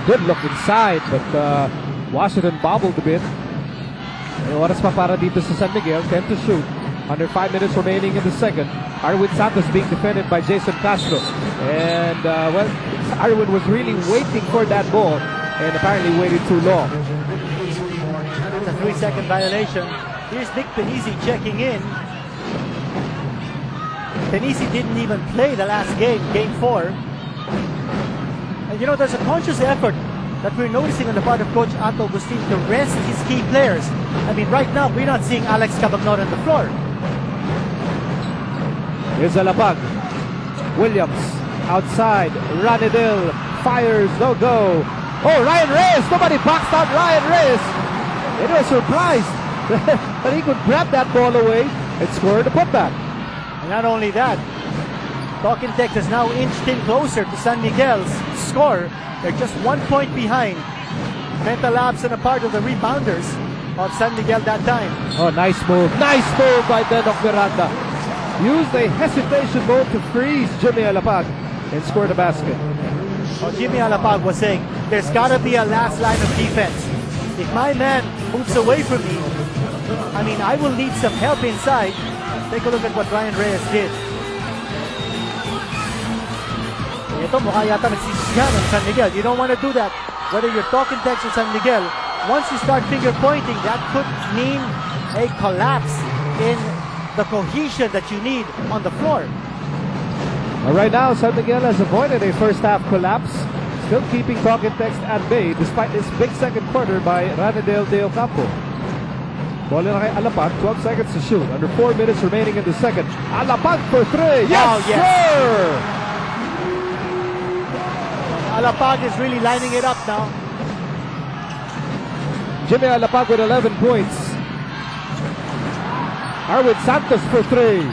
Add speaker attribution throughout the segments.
Speaker 1: Good look inside, but Washington bobbled a bit. May oras pa para dito sa San Miguel. 10 to shoot. Under 5 minutes remaining in the second. Arwin Santos being defended by Jason Castro. And, well, Arwin was really waiting for that ball and apparently waited too long.
Speaker 2: That's a 3-second violation. Here's Nick Penisi checking in. Penisi didn't even play the last game, game 4. And you know, there's a conscious effort that we're noticing on the part of Coach Anto Agustin to rest his key players. I mean, right now, we're not seeing Alex Cavagnor on the floor.
Speaker 1: Here's Alapag. Williams outside. Ranidil fires, no go. Oh, Ryan Reyes! Nobody boxed out Ryan Reyes. It was surprised that he could grab that ball away and score the putback.
Speaker 2: And not only that, Talking Texas now inched in closer to San Miguel's score. They're just 1 point behind. Mental lapse on the part of the rebounders of San Miguel that time.
Speaker 1: Oh, nice move. Nice move by Denok Miranda. Used a hesitation move to freeze Jimmy Alapag and score the basket.
Speaker 2: Oh, Jimmy Alapag was saying, there's got to be a last line of defense. If my man moves away from me, I mean, I will need some help inside. Take a look at what Ryan Reyes did. Ito, mukha yata nagsisisyan ng San Miguel. You don't want to do that. Whether you're Talking Texas or San Miguel, once you start finger pointing, that could mean a collapse in the cohesion that you need on the floor.
Speaker 1: Well, right now, San Miguel has avoided a first half collapse, still keeping Talking Text at bay despite this big second quarter by Ranidel De Ocampo. Ball na kay Alapag, 12 seconds to shoot. Under 4 minutes remaining in the second. Alapag for 3. Yes,
Speaker 2: oh, yes,
Speaker 1: sir!
Speaker 2: Alapag is really lining it up now.
Speaker 1: Jimmy Alapag with 11 points. Arwin Santos for 3.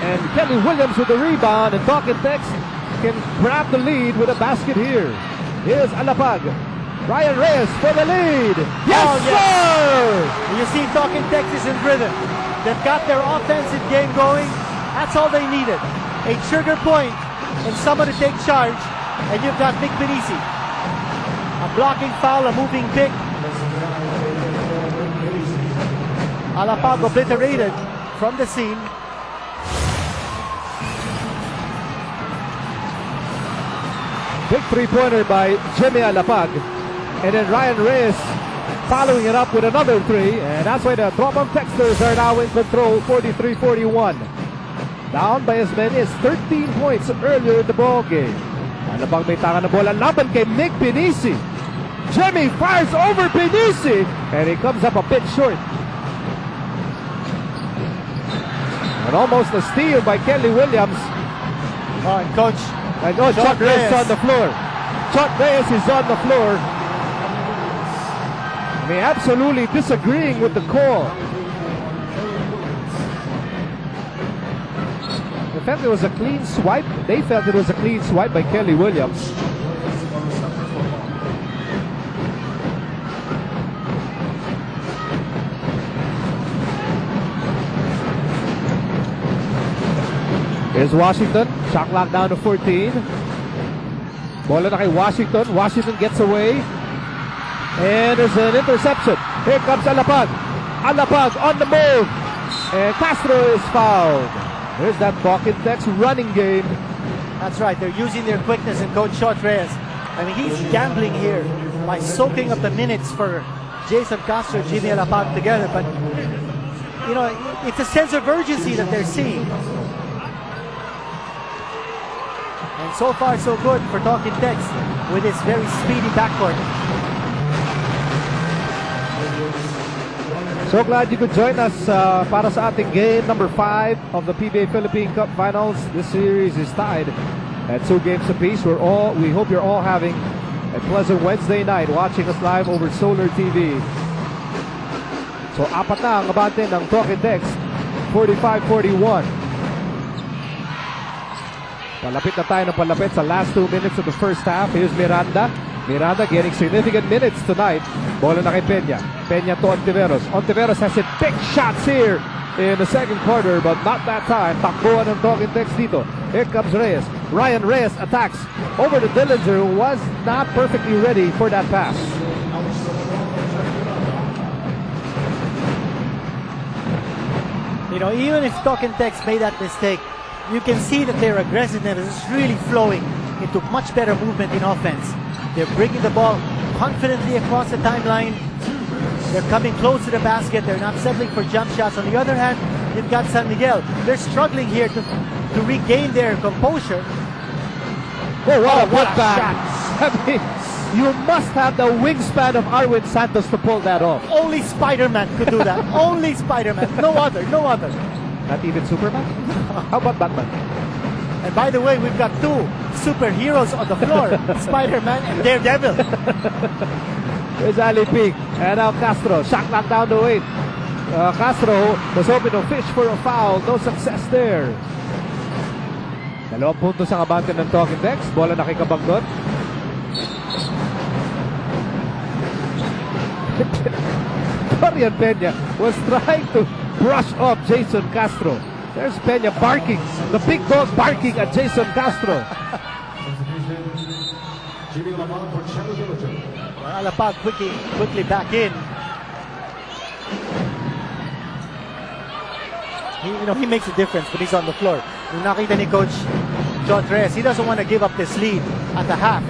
Speaker 1: And Kelly Williams with the rebound. And Talking Text can grab the lead with a basket here. Here's Alapag. Ryan Reyes for the lead. Yes,
Speaker 2: oh, yes,
Speaker 1: sir!
Speaker 2: You see Talking Texas in rhythm. They've got their offensive game going. That's all they needed. A trigger point and someone to take charge. And you've got Nick Penisi. A blocking foul, a moving pick. Alapag obliterated from the scene.
Speaker 1: Big three-pointer by Jimmy Alapag. And then Ryan Reyes following it up with another 3. And that's why the Dropon Texters are now in control, 43-41. Down by as many as 13 points earlier in the ball game. Alapag may tanga na bola laban kay Nick Penisi. Jimmy fires over Penisi. And he comes up a bit short. And almost a steal by Kelly Williams.
Speaker 2: Oh, and Coach.
Speaker 1: And Chuck Reyes on the floor. Chuck Reyes is on the floor. I mean, absolutely disagreeing with the call. They felt it was a clean swipe. They felt it was a clean swipe by Kelly Williams. Here's Washington. Shot clock down to 14. Bola na kay Washington. Washington gets away. And there's an interception. Here comes Alapag. Alapag on the move. And Castro is fouled. There's that Talking Text running game.
Speaker 2: That's right. They're using their quickness and Coach Shot Reyes. I mean, he's gambling here by soaking up the minutes for Jason Castro and Jimmy Alapag together. But, you know, it's a sense of urgency that they're seeing. And so far, so good for Talking Text with his very speedy backcourt.
Speaker 1: So glad you could join us para sa ating game number 5 of the PBA Philippine Cup Finals. This series is tied at 2 games apiece. We hope you're all having a pleasant Wednesday night watching us live over Solar TV. So 4 na ang abante ng Talking Text, 45-41. Palapit na tayo ng palapit sa last 2 minutes of the first half. Here's Miranda. Miranda getting significant minutes tonight. Bola na kay Peña. Peña to Ontiveros. Ontiveros has hit big shots here in the second quarter, but not that time. Takbuhan ng Talking Text dito. Here comes Reyes. Ryan Reyes attacks over to Dillinger, who was not perfectly ready for that pass.
Speaker 2: You know, even if Talk and Text made that mistake, you can see that their aggressiveness is really flowing into much better movement in offense. They're bringing the ball confidently across the timeline. They're coming close to the basket. They're not settling for jump shots. On the other hand, you've got San Miguel. They're struggling here to regain their composure.
Speaker 1: Oh, what a
Speaker 2: shot.
Speaker 1: I mean, you must have the wingspan of Arwin Santos to pull that off.
Speaker 2: Only Spider-Man could do that. Only Spider-Man. No other. No other.
Speaker 1: Not even Superman? How about Batman?
Speaker 2: And by the way, we've got two superheroes on the floor. Spider-Man and Daredevil.
Speaker 1: There's Ali Pig. And now Castro. Shot clock down to 8. Castro was hoping to fish for a foul. No success there. 2 puntos ang abante ng Talking Text. Bola nakikabanggot. Dorian Peña was trying to brush off Jason Castro. There's Peña barking. The big dog barking at Jason Castro.
Speaker 2: Alapag quickly back in. He makes a difference when he's on the floor. Yung nakita ni Coach John Reyes, he doesn't want to give up this lead at the half.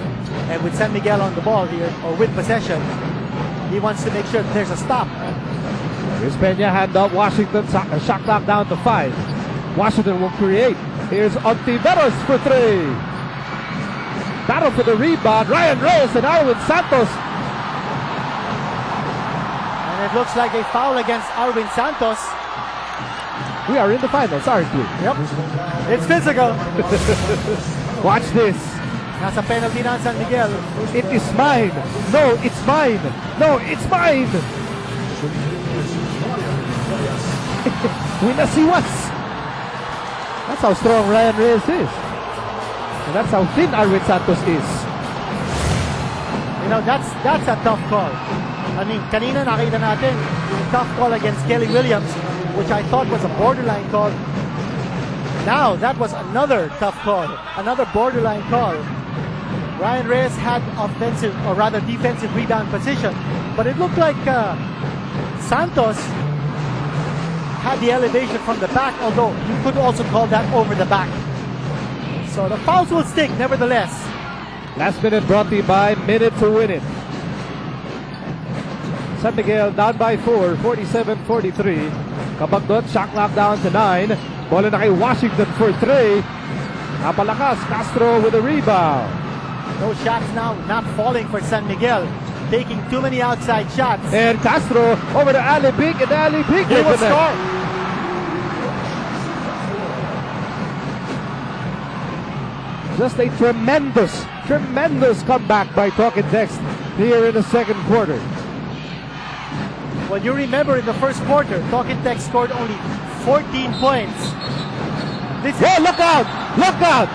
Speaker 2: And with San Miguel on the ball here, or with possession, he wants to make sure that there's a stop.
Speaker 1: Here's Peña, hand up. Washington, shot clock down to 5. Washington will create. Here's Ontiveros for 3. Battle for the rebound. Ryan Reyes and Arwin Santos.
Speaker 2: And it looks like a foul against Arwin Santos.
Speaker 1: We are in the finals, aren't we?
Speaker 2: Yep. It's physical.
Speaker 1: Watch this.
Speaker 2: Nasa penalty na San Miguel.
Speaker 1: It is mine. No, it's mine. No, it's mine. Winasiwas. That's how strong Ryan Reyes is. And that's how thin Arwin Santos is.
Speaker 2: That's a tough call. I mean, kanina nakita natin yung tough call against Kelly Williams, which I thought was a borderline call. Now, that was another tough call. Another borderline call. Ryan Reyes had offensive, or rather defensive rebound position, but it looked like Santos had the elevation from the back, although you could also call that over the back. So the fouls will stick, nevertheless.
Speaker 1: Last minute brought to you by Minute to Win It. San Miguel down by 4, 47-43. Kabagdot, shot clock down to 9. Bola na kay Washington for 3. Napalakas, Castro with a rebound.
Speaker 2: No shots now, not falling for San Miguel. Taking too many outside shots.
Speaker 1: And Castro over to Ali Pig, and Ali Pig
Speaker 2: He will score.
Speaker 1: Just a tremendous comeback by Talking Text here in the second quarter.
Speaker 2: Well, you remember in the first quarter, Talking Text scored only 14 points.
Speaker 1: Oh, look out! Look out!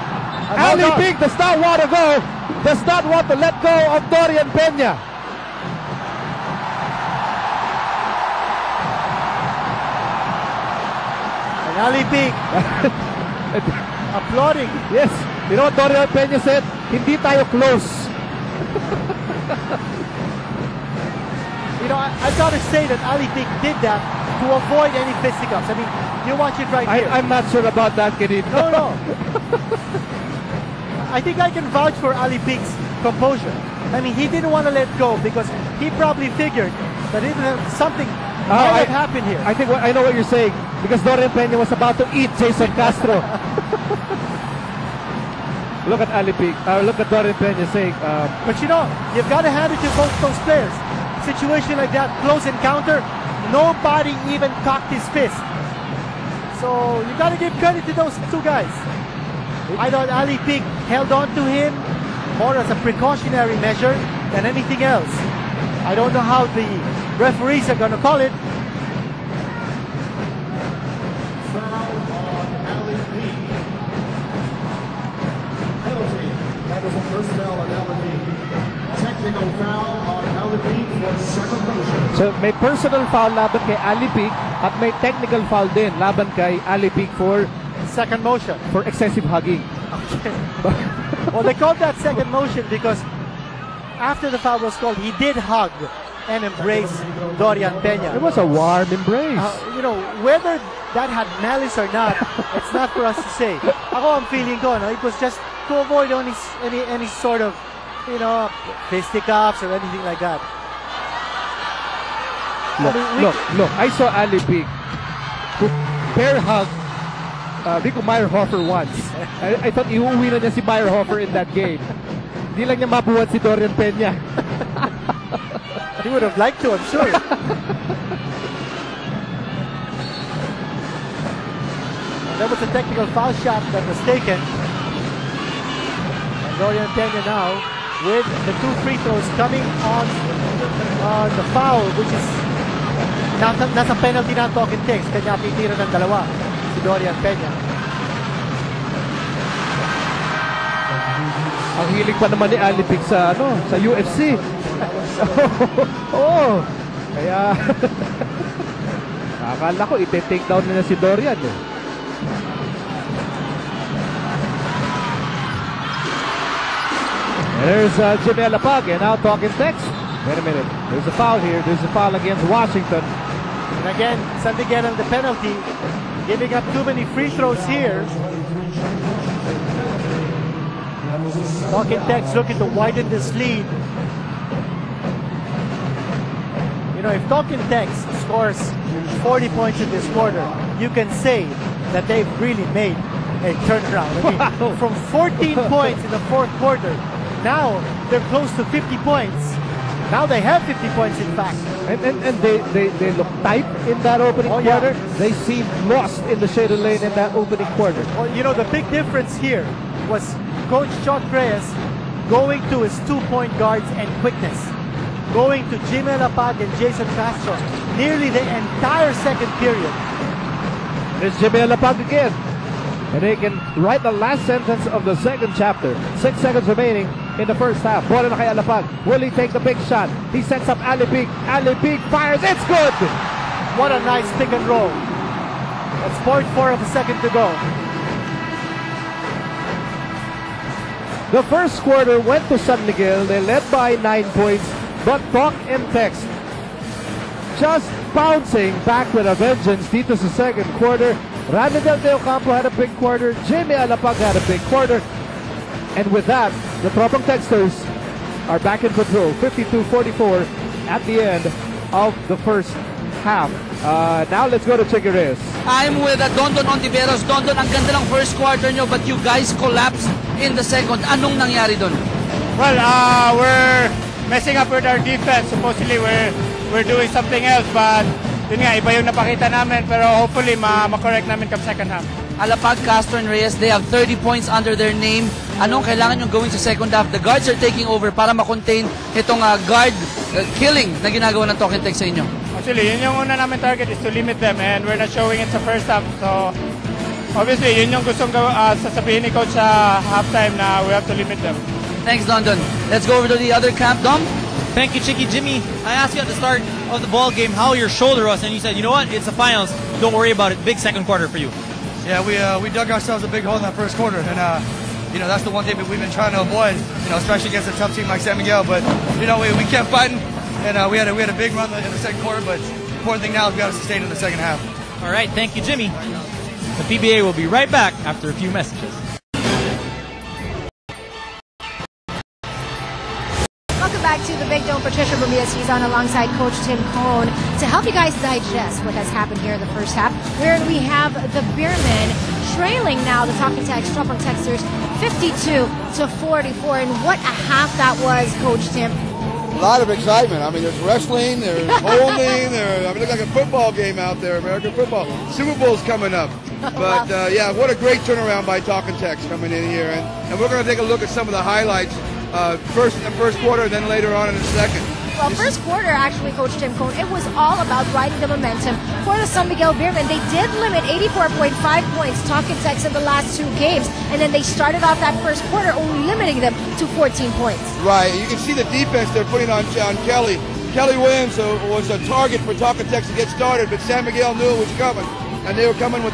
Speaker 1: Ali Pig does not want to go. Does not want to let go of Dorian Peña.
Speaker 2: And Ali Pig applauding.
Speaker 1: Yes. You know what Dorian Peña said? Hindi tayo close.
Speaker 2: I've got to say that Ali Pig did that to avoid any fisticuffs. I mean, you watch it right here.
Speaker 1: I'm not sure about that, Kenny.
Speaker 2: No. I think I can vouch for Ali Pig's composure. I mean, he didn't want to let go because he probably figured that something might have happened here.
Speaker 1: I think I know what you're saying, because Dorian Peña was about to eat Jason Castro. Look at Ali Pig. Look at Dorian Peña saying.
Speaker 2: But you've got to hand it to both those players. Situation like that, close encounter, nobody even cocked his fist. So you got to give credit to those two guys. I thought Ali Pig held on to him more as a precautionary measure than anything else. I don't know how the referees are going to call it.
Speaker 3: Foul on Ali Pig. Penalty. That was the first foul on Ali Pig. Technical foul on Ali Pig for second motion.
Speaker 1: So may personal foul laban kay Ali Pig at may technical foul din laban kay Ali Pig for
Speaker 2: Second motion.
Speaker 1: for excessive hugging.
Speaker 2: Okay. Well, they called that second motion because after the foul was called, he did hug and embrace Dorian Peña.
Speaker 1: It was a warm embrace.
Speaker 2: You know, whether that had malice or not, it's not for us to say. Ako, ang feeling ko, no, it was just to avoid any sort of, you know, fisticuffs or anything like that.
Speaker 1: Look. I saw Ali Big who bear hug Rico Meyerhofer once. I thought iuwi na niya si Meyerhofer in that game. Hindi lang niya mabuhat si Dorian Peña.
Speaker 2: He would have liked to, I'm sure. That was a technical foul shot that was taken. And Dorian Peña now with the 2 free throws coming on the foul, which is nasa penalty na talking text. Kanya titira ng dalawa si Dorian Peña.
Speaker 1: Ang hilig pa naman ni Alipig sa UFC. Oh. Kaya akala ko ite-take down na si Dorian eh. There's Jimmy Alapag and now talking text. Wait a minute. There's a foul here. There's a foul against Washington.
Speaker 2: And again, San Miguel on the penalty, giving up too many free throws here. Talking text looking to widen this lead. You know, if Talking Text scores 40 points in this quarter, you can say that they've really made a turnaround. I mean, from 14 points in the fourth quarter, now they're close to 50 points. Now they have 50 points, in fact.
Speaker 1: And they look tight in that opening quarter. They seem lost in the shaded lane in that opening quarter.
Speaker 2: Well, you know, the big difference here was Coach Chot Reyes going to his 2-point guards and quickness. Going to Jimmy Alapag and Jason Castro nearly the entire second period.
Speaker 1: There's Jimmy Alapag again. And they can write the last sentence of the second chapter. 6 seconds remaining in the first half. Bola na kay Alapag. Will he take the big shot? He sets up Alipig. Alipig fires. It's good!
Speaker 2: What a nice pick and roll. That's 0.4 of a second to go.
Speaker 1: The first quarter went to San Miguel. They led by 9 points. But Talk and Text just bouncing back with a vengeance dito sa second quarter. Randy Del Campo had a big quarter. Jimmy Alapag had a big quarter. And with that, the Tropang Texters are back in control. 52-44 at the end of the first half. Now let's go to Chigueres.
Speaker 4: I'm with Dondon Ontiveros. Dondon, ang ganda ng first quarter nyo, but you guys collapsed in the second. Anong nangyari doon?
Speaker 5: Well, we're messing up with our defense. Supposedly, we're doing something else, but yun nga, iba yung napakita namin, pero hopefully, ma-correct namin come second half.
Speaker 4: Alapag, Castro, and Reyes, they have 30 points under their name. Anong kailangan yung gawin sa second half? The guards are taking over para ma-contain itong guard killing na ginagawa ng Talking Text sa inyo.
Speaker 5: Actually, yun yung una namin target is to limit them, and we're not showing it sa first half. So, obviously, yun yung gustong sasabihin ni Coach sa halftime na we have to limit them.
Speaker 4: Thanks, Dondon. Let's go over to the other camp. Dom?
Speaker 6: Thank you, Chicky. Jimmy, I asked you at the start of the ball game how your shoulder was, and you said, you know what, it's the finals. Don't worry about it. Big second quarter for you.
Speaker 7: Yeah, we dug ourselves a big hole in that first quarter, and you know, that's the one thing that we've been trying to avoid, you know, especially against a tough team like San Miguel. But you know, we kept fighting, and we had a big run in the second quarter. But the important thing now is we got to sustain in the second half.
Speaker 6: All right, thank you, Jimmy. The PBA will be right back after a few messages.
Speaker 8: Welcome back to the Big Dome. Patricia Ramirez, she's on alongside Coach Tim Cone to help you guys digest what has happened here in the first half, where we have the Beermen trailing now the Talking Text, Tropang Texters 52-44. And what a half that was, Coach Tim.
Speaker 9: A lot of excitement. I mean, there's wrestling, there's holding, I mean, it looks like a football game out there, American football. Super Bowl's coming up. But, yeah, what a great turnaround by Talking Text coming in here. And we're going to take a look at some of the highlights. First in the first quarter, then later on in the second.
Speaker 8: Well, first quarter, actually, Coach Tim Cone, it was all about riding the momentum for the San Miguel Beermen. They did limit 84.5 points, Talking Text, in the last 2 games, and then they started off that first quarter only limiting them to 14 points.
Speaker 9: Right. You can see the defense they're putting on Kelly. Kelly Williams was a target for Talking Text to get started, but San Miguel knew it was coming, and they were coming with